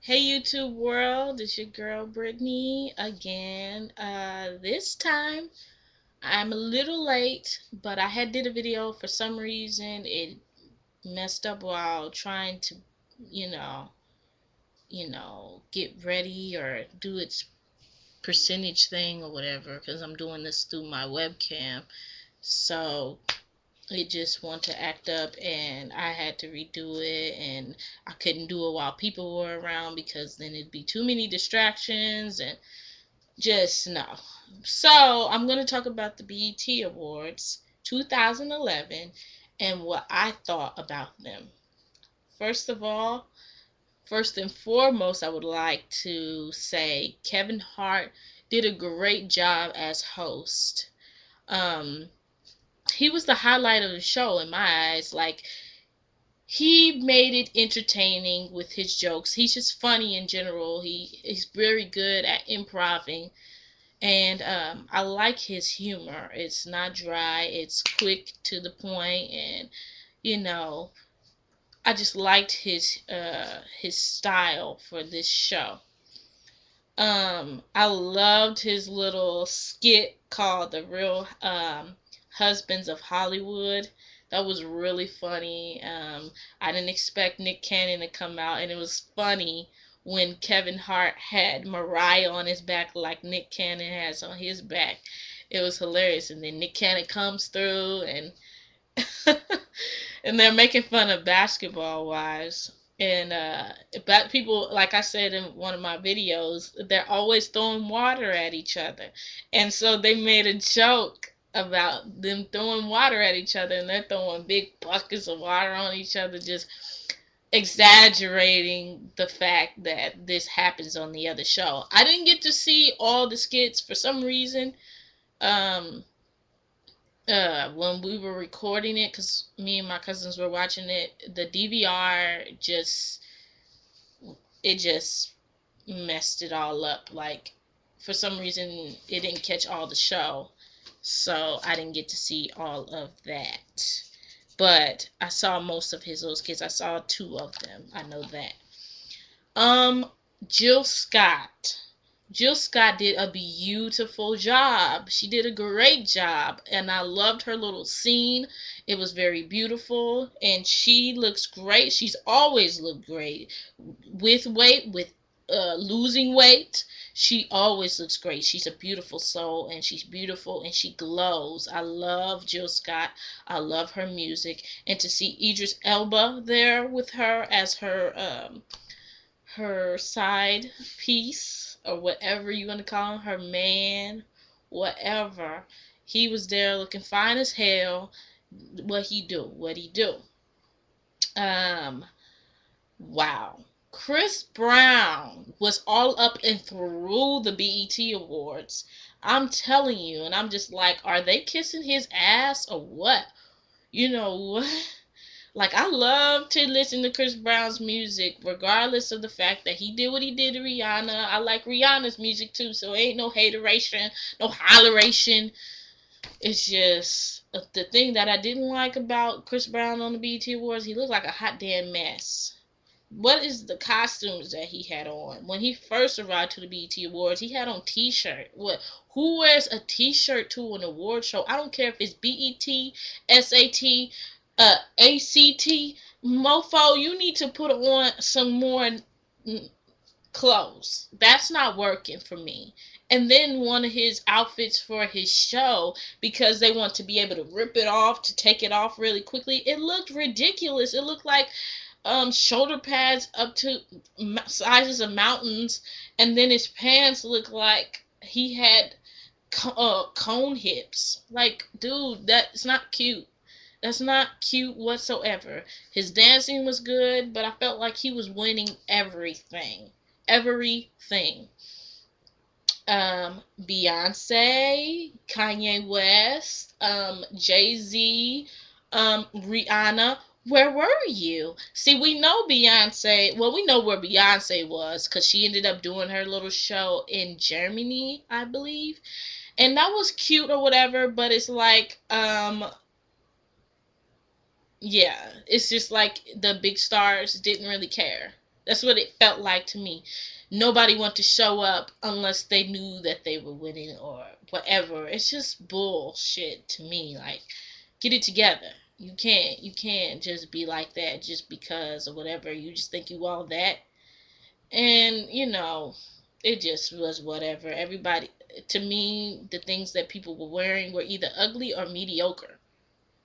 Hey YouTube world, it's your girl Brittany again. This time I'm a little late, but I had did a video for some reason. It messed up while trying to, you know, get ready or do its percentage thing or whatever, because I'm doing this through my webcam. So it just wanted to act up and I had to redo it, and I couldn't do it while people were around because then it'd be too many distractions and just no. So I'm going to talk about the BET Awards 2011 and what I thought about them. First of all, first and foremost, I would like to say Kevin Hart did a great job as host. Um, he was the highlight of the show in my eyes. Like, he made it entertaining with his jokes. He's just funny in general. He's very good at improving, and I like his humor. It's not dry. It's quick to the point, and you know, I just liked his style for this show. I loved his little skit called "The Real Husbands of Hollywood." That was really funny. I didn't expect Nick Cannon to come out, and it was funny when Kevin Hart had Mariah on his back like Nick Cannon has on his back. It was hilarious, and then Nick Cannon comes through, and and they're making fun of basketball wives. And but people, like I said in one of my videos, they're always throwing water at each other, and so they made a joke about them throwing water at each other, and they're throwing big buckets of water on each other, just exaggerating the fact that this happens on the other show. I didn't get to see all the skits for some reason. Um, when we were recording it, because me and my cousins were watching it, the DVR just messed it all up. Like, for some reason it didn't catch all the show, so I didn't get to see all of that. But I saw most of his little skits. I saw two of them, I know that. um Jill Scott. Jill Scott did a beautiful job. She did a great job, and I loved her little scene. It was very beautiful, and she looks great. She's always looked great with weight, with losing weight. She always looks great. She's a beautiful soul, and she's beautiful, and she glows. I love Jill Scott. I love her music, and to see Idris Elba there with her as her side piece, or whatever you want to call him, her man, whatever. He was there looking fine as hell. What he do? What he do? Um, wow. Chris Brown was all up and through the BET Awards. I'm telling you, and I'm just like, are they kissing his ass or what? You know what? Like, I love to listen to Chris Brown's music, regardless of the fact that he did what he did to Rihanna. I like Rihanna's music too, so ain't no hateration, no holleration. It's just the thing that I didn't like about Chris Brown on the BET Awards. He looked like a hot damn mess. What is the costumes that he had on? When he first arrived to the BET Awards, he had on t-shirt. What? Who wears a t-shirt to an award show? I don't care if it's BET, SAT, ACT. Mofo, you need to put on some more clothes. That's not working for me. And then one of his outfits for his show, because they want to be able to rip it off, to take it off really quickly, it looked ridiculous. It looked like shoulder pads up to sizes of mountains, and then his pants looked like he had cone hips. Like, dude, that's not cute. That's not cute whatsoever. His dancing was good, but I felt like he was winning everything. Everything. Beyonce, Kanye West, Jay-Z, Rihanna. Where were you? See, we know Beyonce. Well, we know where Beyonce was because she ended up doing her little show in Germany, I believe. And that was cute or whatever, but it's like, yeah, it's just like the big stars didn't really care. That's what it felt like to me. Nobody wanted to show up unless they knew that they were winning or whatever. It's just bullshit to me. Like, get it together. You can't just be like that just because or whatever. You just think you all that. And, it just was whatever. Everybody, to me, the things that people were wearing were either ugly or mediocre.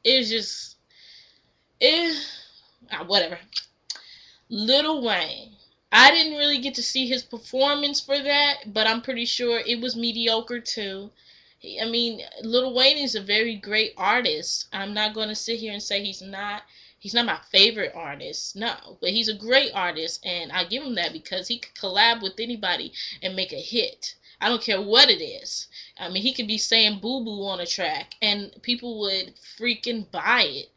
It was just, eh, whatever. Lil Wayne. I didn't really get to see his performance for that, but I'm pretty sure it was mediocre too. I mean, Lil Wayne is a very great artist. I'm not going to sit here and say he's not. He's not my favorite artist, no, but he's a great artist, and I give him that because he could collab with anybody and make a hit. I don't care what it is. I mean, he could be saying boo boo on a track, and people would freaking buy it.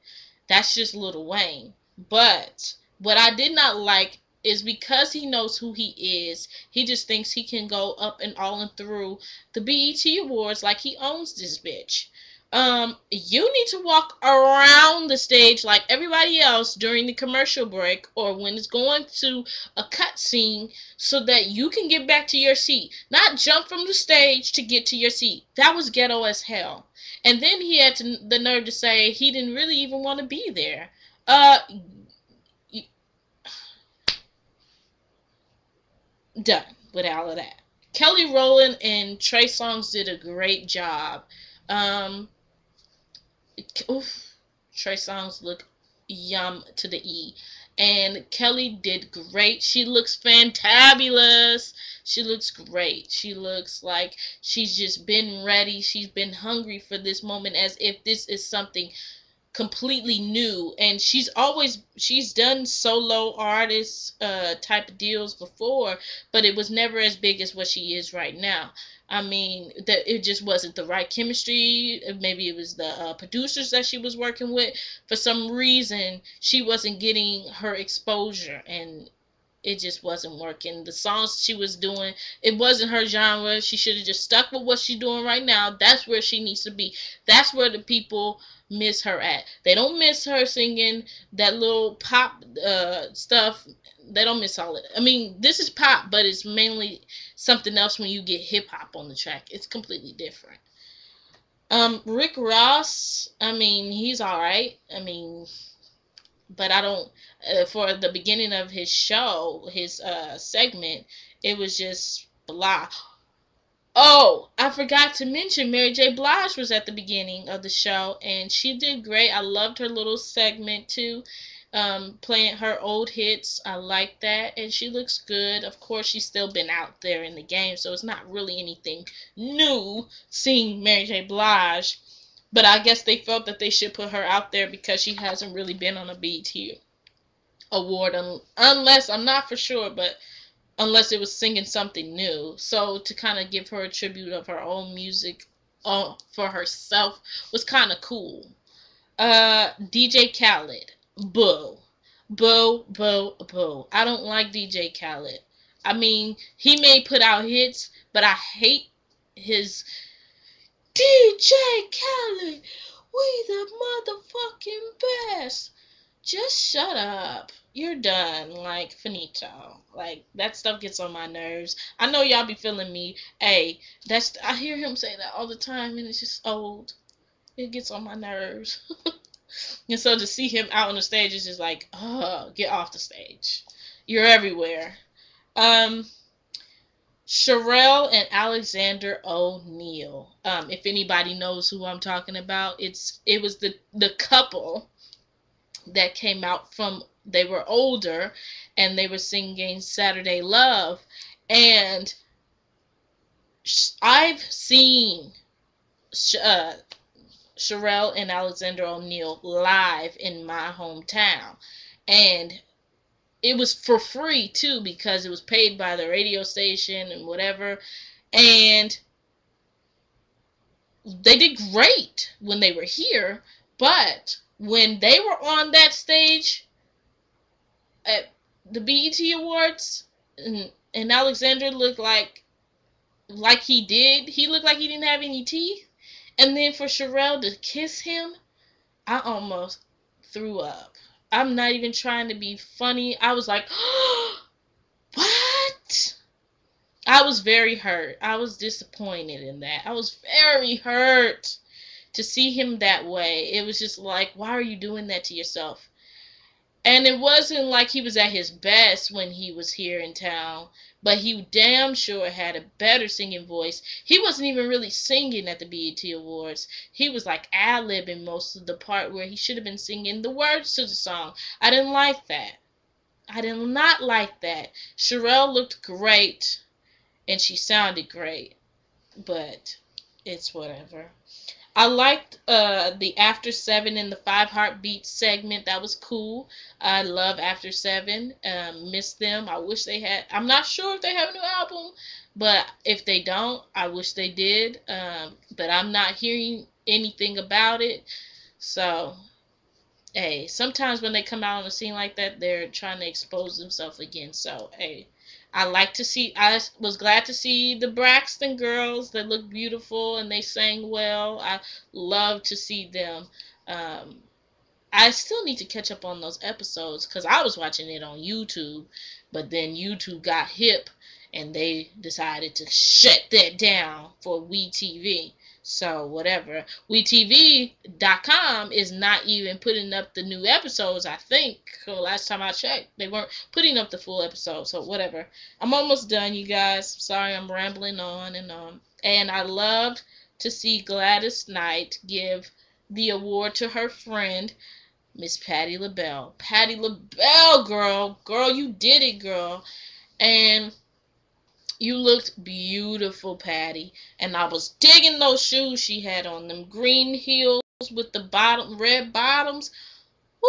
That's just Lil Wayne. But what I did not like is because he knows who he is, he just thinks he can go up and all and through the BET Awards like he owns this bitch. You need to walk around the stage like everybody else during the commercial break or when it's going to a cut scene so that you can get back to your seat. Not jump from the stage to get to your seat. That was ghetto as hell. And then he had the nerve to say he didn't really even want to be there. Done with all of that. Kelly Rowland and Trey Songz did a great job. Um, Trey Songz look yum to the E. And Kelly did great. She looks fantabulous. She looks great. She looks like she's just been ready. She's been hungry for this moment as if this is something completely new, and she's done solo artist type of deals before, but it was never as big as what she is right now. I mean, that it just wasn't the right chemistry. Maybe it was the producers that she was working with. For some reason, she wasn't getting her exposure, and it just wasn't working. The songs she was doing, it wasn't her genre. She should have just stuck with what she's doing right now. That's where she needs to be. That's where the people miss her at. They don't miss her singing that little pop stuff. They don't miss all of it. I mean, this is pop, but it's mainly something else when you get hip hop on the track. It's completely different. Rick Ross, I mean, he's alright. I mean, but I don't, for the beginning of his show, his segment, it was just blah. Oh, I forgot to mention Mary J. Blige was at the beginning of the show, and she did great. I loved her little segment too, playing her old hits. I like that, and she looks good. Of course, she's still been out there in the game, so it's not really anything new seeing Mary J. Blige. But I guess they felt that they should put her out there because she hasn't really been on a BET award, unless, I'm not for sure, but unless it was singing something new. So to kind of give her a tribute of her own music for herself was kind of cool. DJ Khaled. Boo. Boo, boo, boo. I don't like DJ Khaled. I mean, he may put out hits, but I hate his DJ Khaled. We the motherfucking best. Just shut up. You're done. Like, finito. Like, that stuff gets on my nerves. I know y'all be feeling me. Hey, I hear him say that all the time, and it's just old. It gets on my nerves. And so to see him out on the stage is just like, get off the stage. You're everywhere. Sherelle and Alexander O'Neal. If anybody knows who I'm talking about, it was the couple that came out from, they were older and they were singing Saturday Love, and I've seen Sherelle and Alexander O'Neal live in my hometown, and it was for free too because it was paid by the radio station and whatever, and they did great when they were here, but when they were on that stage at the BET Awards, and Alexander looked like he looked like he didn't have any teeth, and then for Sherelle to kiss him, I almost threw up. I'm not even trying to be funny. I was like, I was very hurt. I was disappointed in that. I was very hurt to see him that way. It was just like, why are you doing that to yourself? And it wasn't like he was at his best when he was here in town, but he damn sure had a better singing voice. He wasn't even really singing at the BET Awards. He was like ad-libbing most of the part where he should have been singing the words to the song. I didn't like that. I did not like that. Sherelle looked great, and she sounded great, but it's whatever. I liked the After Seven and the Five Heartbeats segment. That was cool. I love After Seven. Miss them. I wish they had. I'm not sure if they have a new album, but if they don't, I wish they did. But I'm not hearing anything about it. So, hey, sometimes when they come out on a scene like that, they're trying to expose themselves again. So, hey, I was glad to see the Braxton girls that looked beautiful and they sang well. I love to see them. Um, I still need to catch up on those episodes because I was watching it on YouTube, but then YouTube got hip and they decided to shut that down for WeTV. So whatever. WeTV.com is not even putting up the new episodes, I think. So last time I checked, they weren't putting up the full episode. So whatever. I'm almost done, you guys. Sorry I'm rambling on and on. And I loved to see Gladys Knight give the award to her friend, Miss Patti LaBelle. Patti LaBelle, girl. Girl, you did it, girl. And you looked beautiful, Patti. And I was digging those shoes she had on, them green heels with the red bottoms. Woo!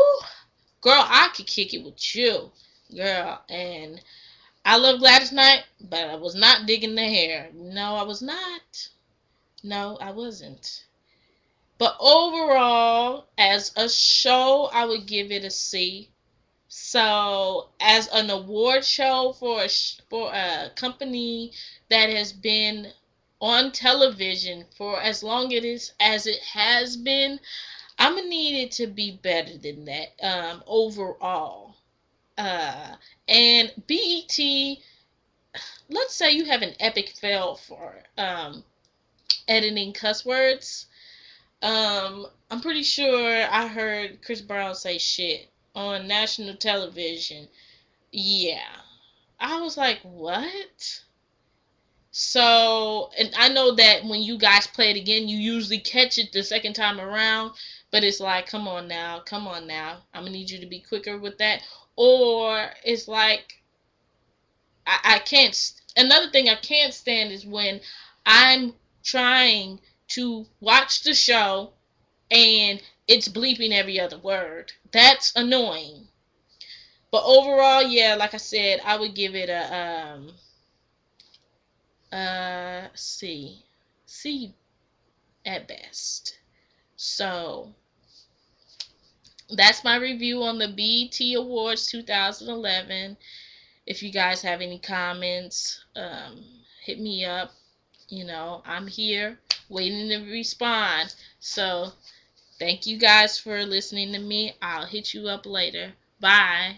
Girl, I could kick it with you, girl. And I love Gladys Knight, but I was not digging the hair. No, I was not. No, I wasn't. But overall, as a show, I would give it a C. So, as an award show for a company that has been on television for as long as it has been, I'm gonna need it to be better than that overall. And BET, let's say you have an epic fail for editing cuss words. I'm pretty sure I heard Chris Brown say shit on national television. Yeah. I was like, what? So, and I know that when you guys play it again, you usually catch it the second time around, but it's like, come on now, come on now. I'm gonna need you to be quicker with that. Or it's like, I can't, another thing I can't stand is when I'm trying to watch the show and it's bleeping every other word. That's annoying. But overall, yeah, like I said, I would give it a C. C at best. So that's my review on the BET Awards 2011. If you guys have any comments, hit me up. You know, I'm here waiting to respond. So thank you guys for listening to me. I'll hit you up later. Bye.